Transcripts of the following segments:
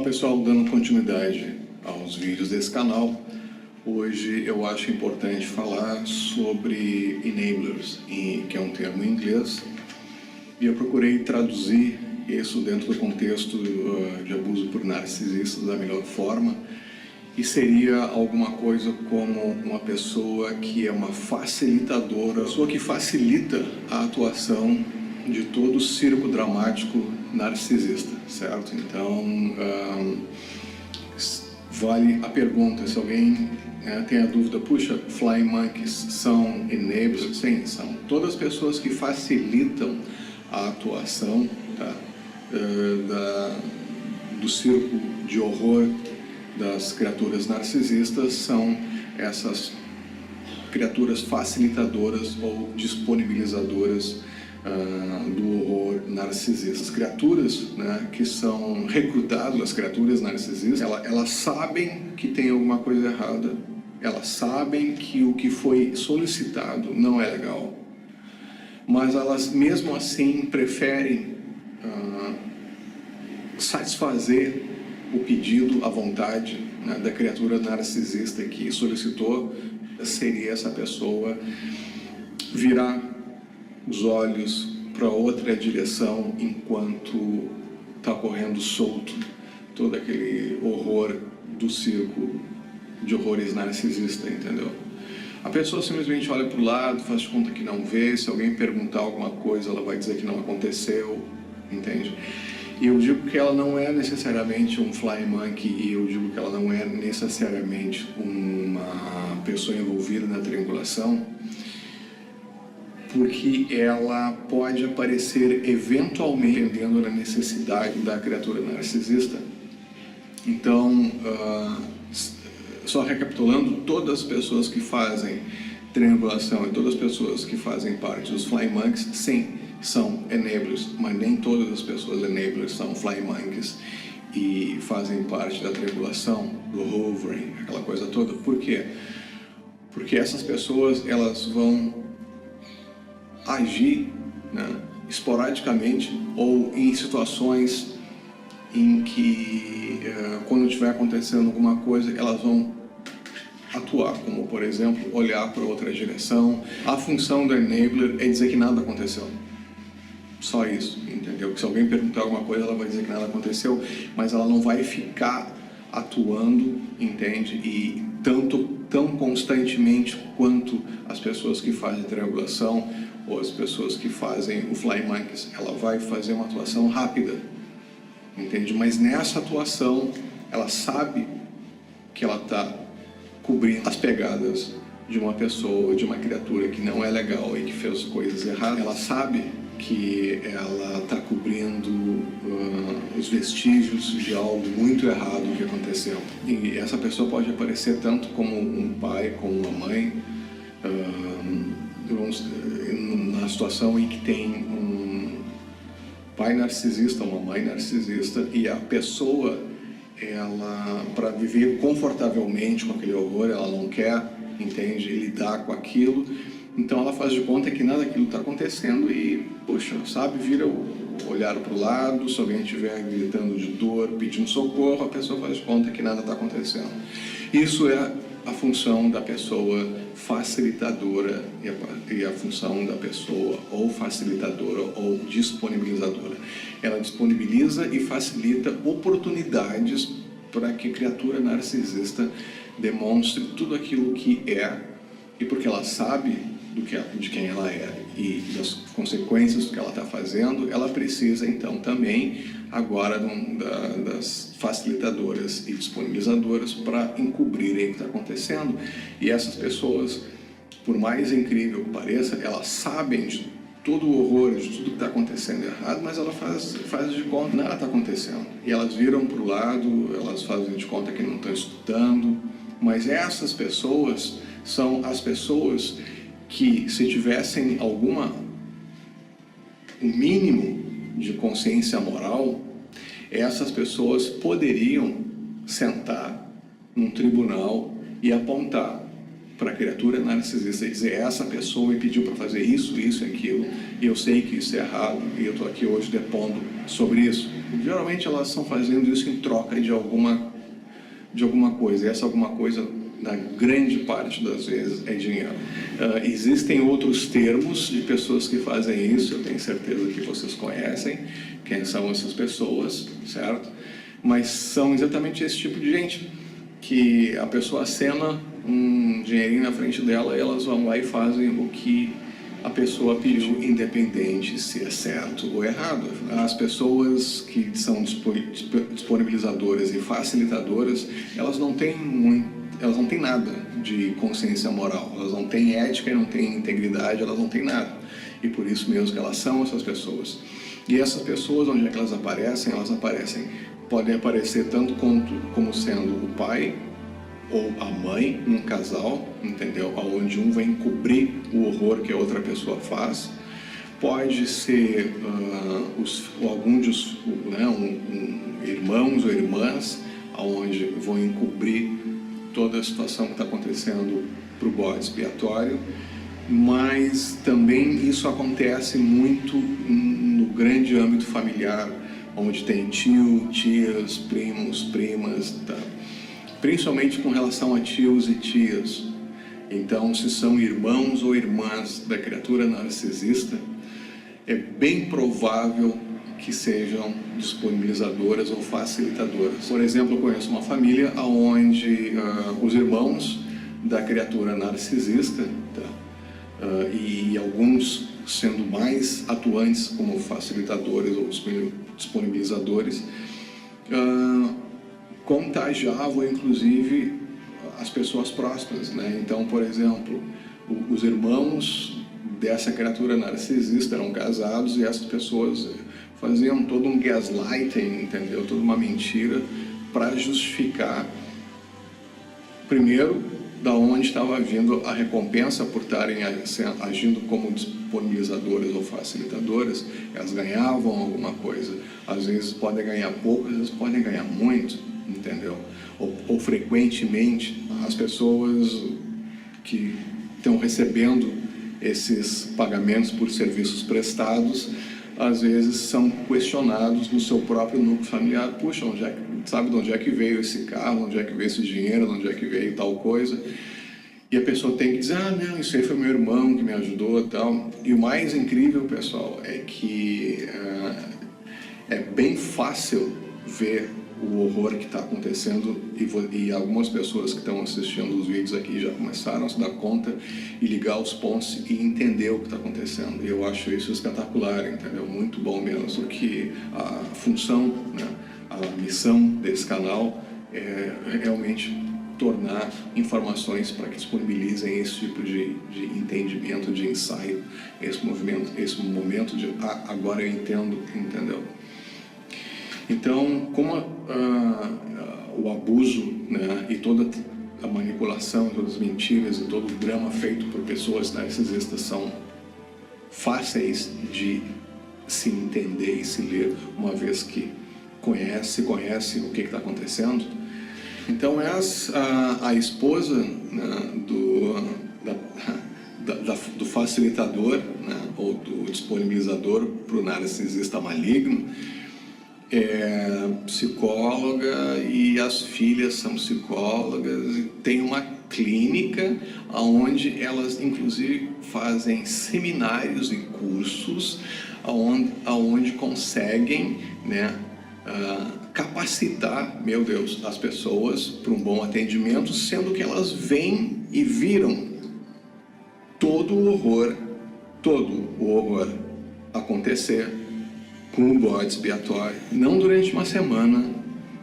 Fala pessoal, dando continuidade aos vídeos desse canal, hoje eu acho importante falar sobre enablers, que é um termo em inglês, e eu procurei traduzir isso dentro do contexto de abuso por narcisistas da melhor forma, e seria alguma coisa como uma pessoa que é uma facilitadora, pessoa que facilita a atuação de todo o circo dramático narcisista, certo? Então, vale a pergunta, se alguém tem a dúvida, puxa, Flying Monkeys são enablers? Sim, são todas as pessoas que facilitam a atuação, tá? Do circo de horror das criaturas narcisistas, são essas criaturas facilitadoras ou disponibilizadoras do horror narcisista. As criaturas, né, que são recrutadas, as criaturas narcisistas, elas sabem que tem alguma coisa errada, elas sabem que o que foi solicitado não é legal, mas elas mesmo assim preferem satisfazer o pedido, a vontade, né, da criatura narcisista que solicitou. Seria essa pessoa virar os olhos para outra direção enquanto está correndo solto todo aquele horror do circo de horrores narcisista, entendeu? A pessoa simplesmente olha para o lado, faz de conta que não vê, se alguém perguntar alguma coisa ela vai dizer que não aconteceu, entende? E eu digo que ela não é necessariamente um flying monkey, e eu digo que ela não é necessariamente uma pessoa envolvida na triangulação, porque ela pode aparecer eventualmente dependendo da necessidade da criatura narcisista. Então, só recapitulando, todas as pessoas que fazem triangulação e todas as pessoas que fazem parte dos Flying Monkeys, sim, são enablers, mas nem todas as pessoas enablers são Flying Monkeys e fazem parte da triangulação, do hovering, aquela coisa toda. Por quê? Porque essas pessoas, elas vão agir, né, esporadicamente ou em situações em que, quando estiver acontecendo alguma coisa, elas vão atuar, como por exemplo, olhar para outra direção. A função do enabler é dizer que nada aconteceu. Só isso, entendeu? Que se alguém perguntar alguma coisa, ela vai dizer que nada aconteceu, mas ela não vai ficar atuando, entende? E tão constantemente quanto as pessoas que fazem triangulação ou as pessoas que fazem o Flying Monkeys. Ela vai fazer uma atuação rápida, entende? Mas nessa atuação, ela sabe que ela está cobrindo as pegadas de uma pessoa, de uma criatura que não é legal e que fez coisas erradas. Ela sabe que ela está cobrindo os vestígios de algo muito errado que aconteceu. E essa pessoa pode aparecer tanto como um pai, como uma mãe, na situação em que tem um pai narcisista, uma mãe narcisista, e a pessoa, ela, para viver confortavelmente com aquele horror, ela não quer, entende, lidar com aquilo. Então ela faz de conta que nada daquilo está acontecendo e, puxa, sabe, vira o olhar para o lado, se alguém estiver gritando de dor, pedindo socorro, a pessoa faz de conta que nada está acontecendo. Isso é a função da pessoa facilitadora e a função da pessoa ou facilitadora ou disponibilizadora. Ela disponibiliza e facilita oportunidades para que a criatura narcisista demonstre tudo aquilo que é, e porque ela sabe de quem ela é e das consequências do que ela está fazendo, ela precisa então também agora das facilitadoras e disponibilizadoras para encobrirem o que está acontecendo. E essas pessoas, por mais incrível que pareça, elas sabem de todo o horror, de tudo que está acontecendo errado, mas ela faz de conta que nada está acontecendo. E elas viram para o lado, elas fazem de conta que não estão escutando, mas essas pessoas são as pessoas que, se tivessem um mínimo de consciência moral, essas pessoas poderiam sentar num tribunal e apontar para a criatura narcisista e dizer: essa pessoa me pediu para fazer isso, isso e aquilo, e eu sei que isso é errado, e eu estou aqui hoje depondo sobre isso. Geralmente elas estão fazendo isso em troca de alguma coisa, e essa alguma coisa, na grande parte das vezes, é dinheiro. Existem outros termos de pessoas que fazem isso, eu tenho certeza que vocês conhecem quem são essas pessoas, certo? Mas são exatamente esse tipo de gente, que a pessoa acena um dinheirinho na frente dela e elas vão lá e fazem o que a pessoa pediu, independente se é certo ou errado. As pessoas que são disponibilizadoras e facilitadoras, elas não têm nada de consciência moral, elas não têm ética, não têm integridade, elas não têm nada. E por isso mesmo que elas são essas pessoas. E essas pessoas, onde é que elas aparecem? Elas podem aparecer tanto como sendo o pai ou a mãe, um casal, entendeu? Onde um vai encobrir o horror que a outra pessoa faz. Pode ser irmãos ou irmãs, onde vão encobrir toda a situação que está acontecendo para o bode expiatório. Mas também isso acontece muito no grande âmbito familiar, onde tem tio, tias, primos, primas, tá? Principalmente com relação a tios e tias. Então, se são irmãos ou irmãs da criatura narcisista, é bem provável que sejam disponibilizadoras ou facilitadoras. Por exemplo, eu conheço uma família onde os irmãos da criatura narcisista, tá? E alguns sendo mais atuantes como facilitadores ou disponibilizadores, contagiavam inclusive as pessoas próximas, né? Então, por exemplo, os irmãos dessa criatura narcisista eram casados e essas pessoas faziam todo um gaslighting, entendeu? Toda uma mentira para justificar, primeiro, da onde estava vindo a recompensa por estarem agindo como disponibilizadoras ou facilitadoras. Elas ganhavam alguma coisa. Às vezes podem ganhar pouco, às vezes podem ganhar muito, entendeu? Ou frequentemente as pessoas que estão recebendo esses pagamentos por serviços prestados, às vezes são questionados no seu próprio núcleo familiar. Puxa, sabe de onde é que veio esse carro, onde é que veio esse dinheiro, de onde é que veio tal coisa? E a pessoa tem que dizer: ah, não, isso aí foi meu irmão que me ajudou e tal. E o mais incrível, pessoal, é que é bem fácil ver o horror que está acontecendo, e algumas pessoas que estão assistindo os vídeos aqui já começaram a se dar conta e ligar os pontos e entender o que está acontecendo. E eu acho isso espetacular, entendeu? Muito bom mesmo, porque a função, né, a missão desse canal é realmente tornar informações para que disponibilizem esse tipo de entendimento, de insight, esse momento de agora eu entendo, entendeu? Então, como o abuso, né, e toda a manipulação, todas as mentiras e todo o drama feito por pessoas narcisistas são fáceis de se entender e se ler, uma vez que conhece o que está acontecendo. Então, a esposa, né, do facilitador, né, ou do disponibilizador para o narcisista maligno, é psicóloga, e as filhas são psicólogas, e tem uma clínica onde elas inclusive fazem seminários e cursos onde conseguem, né, capacitar, meu Deus, as pessoas para um bom atendimento, sendo que elas vêm e viram todo o horror acontecer com o bode expiatório, não durante uma semana,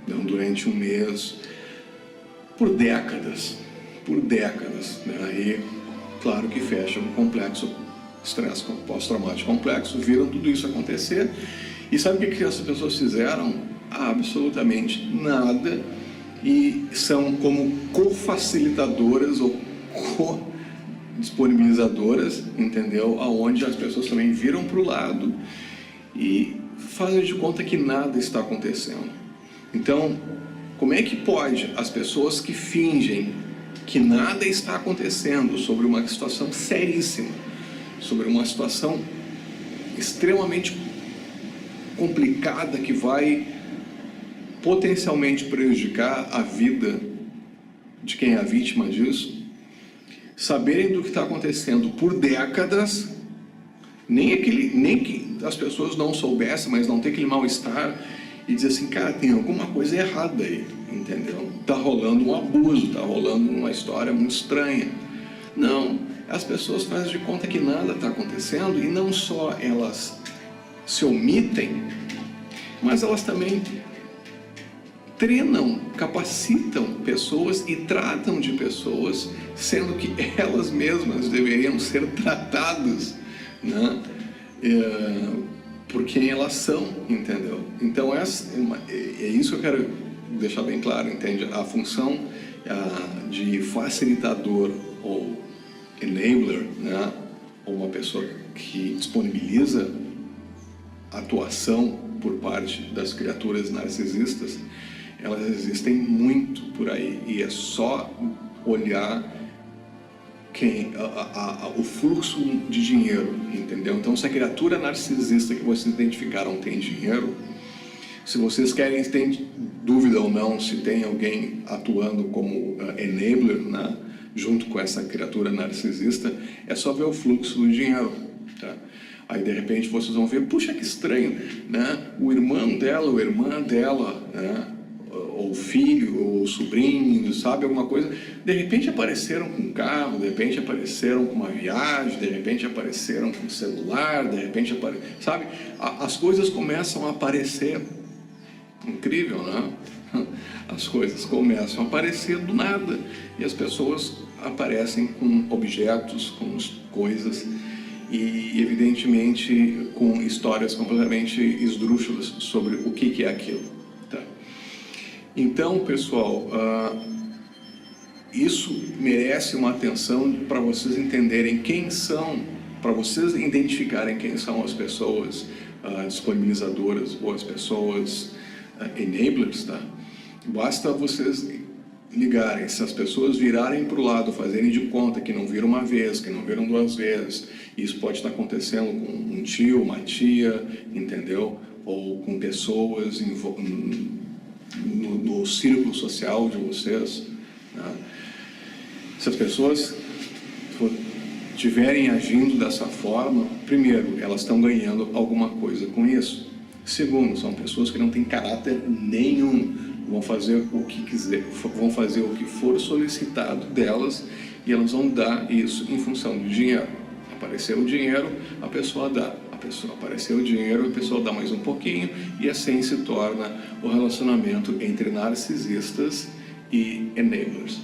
não durante um mês, por décadas, né? E claro que fecha no complexo estresse pós-traumático complexo, viram tudo isso acontecer. E sabe o que essas pessoas fizeram? Absolutamente nada, e são como co-facilitadoras ou co-disponibilizadoras, entendeu? Aonde as pessoas também viram para o lado e fazem de conta que nada está acontecendo. Então, como é que pode as pessoas que fingem que nada está acontecendo, sobre uma situação seríssima, sobre uma situação extremamente complicada que vai potencialmente prejudicar a vida de quem é a vítima disso, saberem do que está acontecendo por décadas, nem que as pessoas não soubessem, mas não ter aquele mal-estar e dizer assim, cara, tem alguma coisa errada aí, entendeu? Tá rolando um abuso, tá rolando uma história muito estranha. Não, as pessoas fazem de conta que nada está acontecendo, e não só elas se omitem, mas elas também treinam, capacitam pessoas e tratam de pessoas, sendo que elas mesmas deveriam ser tratadas, né, por quem elas são, entendeu? Então é isso que eu quero deixar bem claro, entende? A função de facilitador ou enabler, né, ou uma pessoa que disponibiliza atuação por parte das criaturas narcisistas, elas existem muito por aí, e é só olhar o fluxo de dinheiro, entendeu? Então, se a criatura narcisista que vocês identificaram tem dinheiro, se vocês querem, tem dúvida ou não se tem alguém atuando como enabler, né, junto com essa criatura narcisista, é só ver o fluxo do dinheiro, tá? Aí, de repente, vocês vão ver, puxa, que estranho, né? O irmão dela, ou a irmã dela, né, ou filho, ou sobrinho, sabe, alguma coisa, de repente apareceram com um carro, de repente apareceram com uma viagem, de repente apareceram com um celular, de repente sabe, as coisas começam a aparecer. Incrível, né? As coisas começam a aparecer do nada, e as pessoas aparecem com objetos, com coisas, e evidentemente com histórias completamente esdrúxulas sobre o que é aquilo. Então, pessoal, isso merece uma atenção para vocês entenderem quem são, para vocês identificarem quem são as pessoas disponibilizadoras ou as pessoas enablers, tá? Basta vocês ligarem, se as pessoas virarem para o lado, fazerem de conta que não viram uma vez, que não viram duas vezes, isso pode estar acontecendo com um tio, uma tia, entendeu? Ou com pessoas no círculo social de vocês, né? Se as pessoas estiverem agindo dessa forma, primeiro, elas estão ganhando alguma coisa com isso. Segundo, são pessoas que não têm caráter nenhum, vão fazer o que quiser, vão fazer o que for solicitado delas, e elas vão dar isso em função do dinheiro. Apareceu o dinheiro, a pessoa dá. Apareceu o dinheiro, a pessoa dá mais um pouquinho, e assim se torna o relacionamento entre narcisistas e enablers.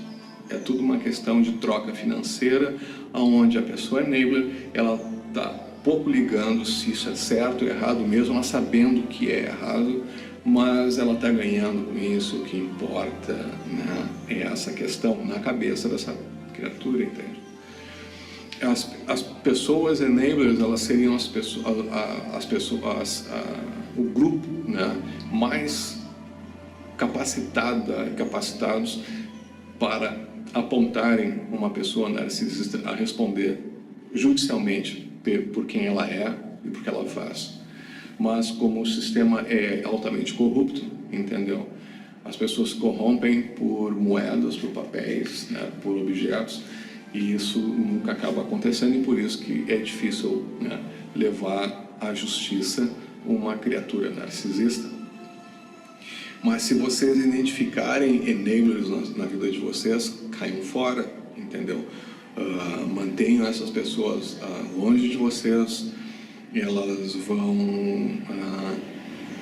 É tudo uma questão de troca financeira, onde a pessoa enabler, ela está pouco ligando se isso é certo ou errado, mesmo ela sabendo que é errado, mas ela está ganhando com isso. O que importa, né, é essa questão na cabeça dessa criatura, entende? As pessoas enablers, elas seriam o grupo, né, mais capacitados para apontarem uma pessoa narcisista a responder judicialmente por quem ela é e por que ela faz. Mas como o sistema é altamente corrupto, entendeu? As pessoas se corrompem por moedas, por papéis, né, por objetos, e isso nunca acaba acontecendo, e por isso que é difícil, né, levar à justiça uma criatura narcisista. Mas se vocês identificarem enablers na vida de vocês, caiam fora, entendeu? Mantenham essas pessoas longe de vocês, elas vão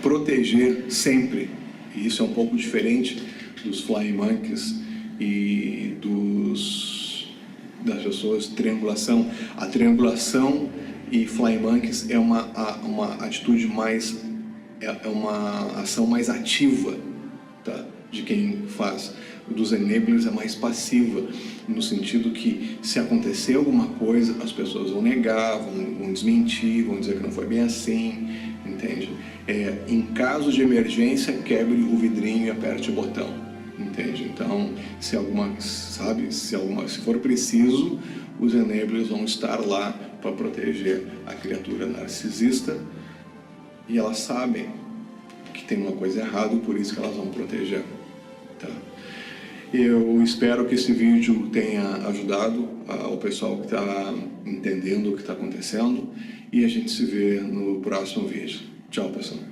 proteger sempre, e isso é um pouco diferente dos flying monkeys e das pessoas de triangulação. A triangulação e flying monkeys é uma atitude mais, é uma ação mais ativa, tá, de quem faz. O dos enablers é mais passiva, no sentido que se acontecer alguma coisa, as pessoas vão negar, vão desmentir, vão dizer que não foi bem assim, entende? Em caso de emergência, quebre o vidrinho e aperte o botão, entende? Então, se for preciso, os enablers vão estar lá para proteger a criatura narcisista, e elas sabem que tem uma coisa errada, por isso que elas vão proteger, tá? Eu espero que esse vídeo tenha ajudado o pessoal que está entendendo o que está acontecendo, e a gente se vê no próximo vídeo. Tchau, pessoal.